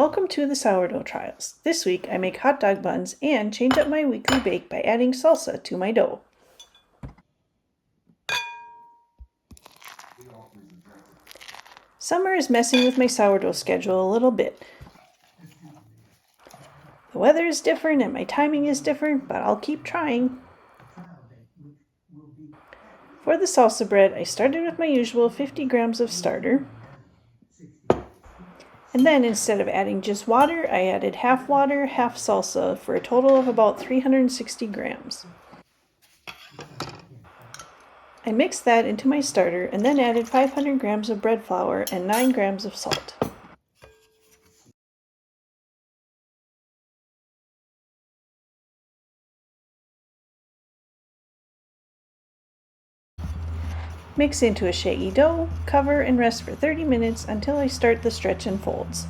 Welcome to the Sourdough Trials. This week I make hot dog buns and change up my weekly bake by adding salsa to my dough. Summer is messing with my sourdough schedule a little bit. The weather is different and my timing is different, but I'll keep trying. For the salsa bread, I started with my usual 50 grams of starter. And then instead of adding just water, I added half water, half salsa for a total of about 360 grams. I mixed that into my starter and then added 500 grams of bread flour and 9 grams of salt. Mix into a shaggy dough, cover, and rest for 30 minutes until I start the stretch and folds.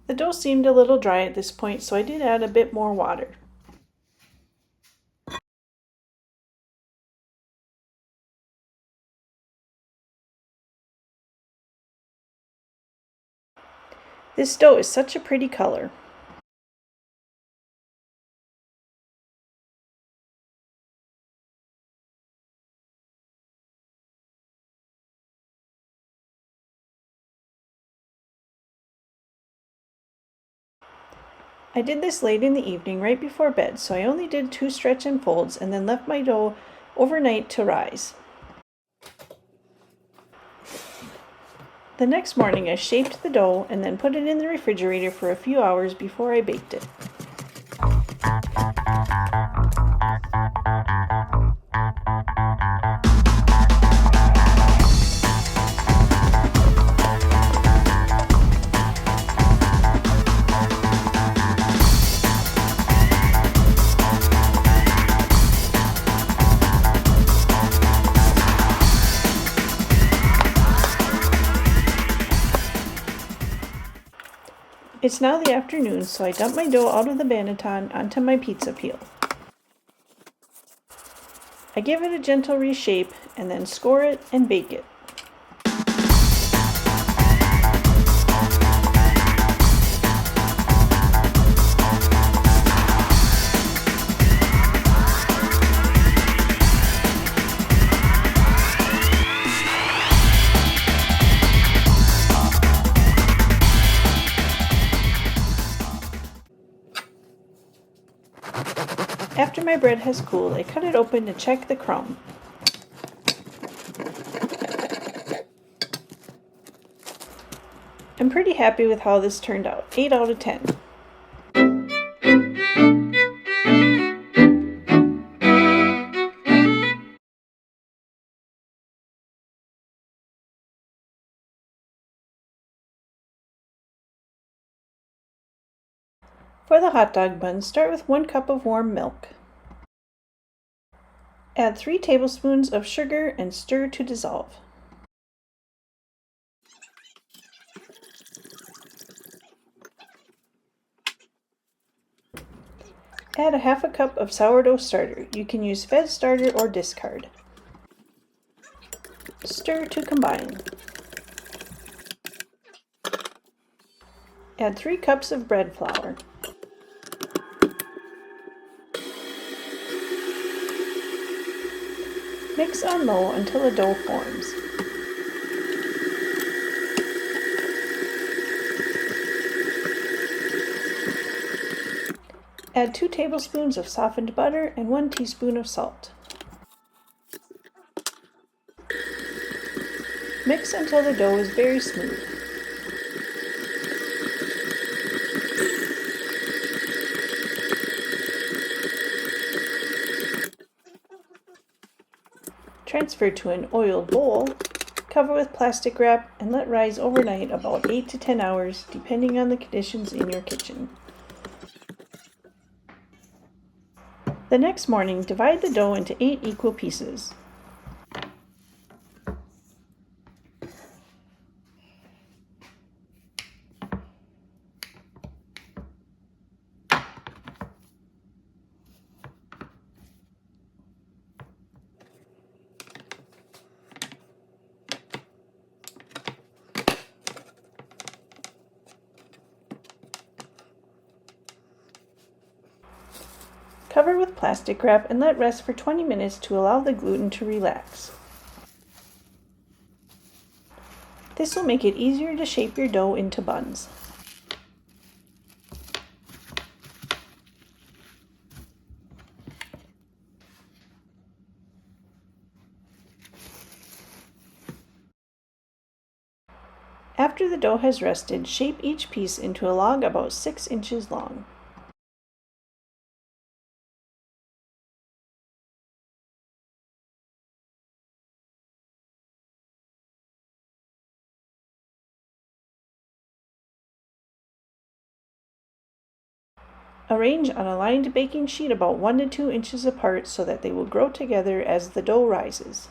The dough seemed a little dry at this point, so I did add a bit more water. This dough is such a pretty color. I did this late in the evening, right before bed, so I only did 2 stretch and folds and then left my dough overnight to rise. The next morning I shaped the dough and then put it in the refrigerator for a few hours before I baked it. It's now the afternoon, so I dump my dough out of the banneton onto my pizza peel. I give it a gentle reshape and then score it and bake it. After my bread has cooled, I cut it open to check the crumb. I'm pretty happy with how this turned out, 8 out of 10. For the hot dog buns, start with 1 cup of warm milk. Add 3 tablespoons of sugar and stir to dissolve. Add a half a cup of sourdough starter. You can use fed starter or discard. Stir to combine. Add 3 cups of bread flour. Mix on low until a dough forms. Add 2 tablespoons of softened butter and 1 teaspoon of salt. Mix until the dough is very smooth. Transfer to an oiled bowl, cover with plastic wrap, and let rise overnight about 8 to 10 hours, depending on the conditions in your kitchen. The next morning, divide the dough into 8 equal pieces. Cover with plastic wrap and let rest for 20 minutes to allow the gluten to relax. This will make it easier to shape your dough into buns. After the dough has rested, shape each piece into a log about 6 inches long. Arrange on a lined baking sheet about 1 to 2 inches apart so that they will grow together as the dough rises.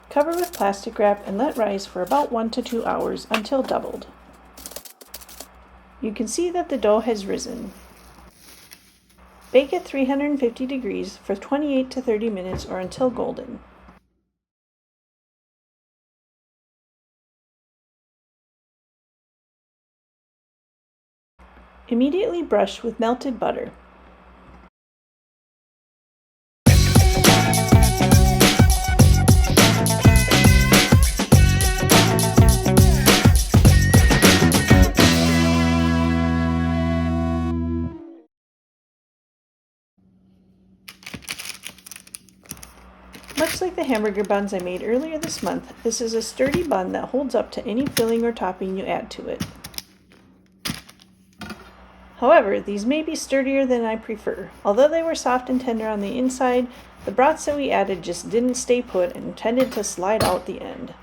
Cover with plastic wrap and let rise for about 1 to 2 hours until doubled. You can see that the dough has risen. Bake at 350 degrees for 28 to 30 minutes or until golden. Immediately brush with melted butter. Much like the hamburger buns I made earlier this month, this is a sturdy bun that holds up to any filling or topping you add to it. However, these may be sturdier than I prefer. Although they were soft and tender on the inside, the brats that we added just didn't stay put and tended to slide out the end.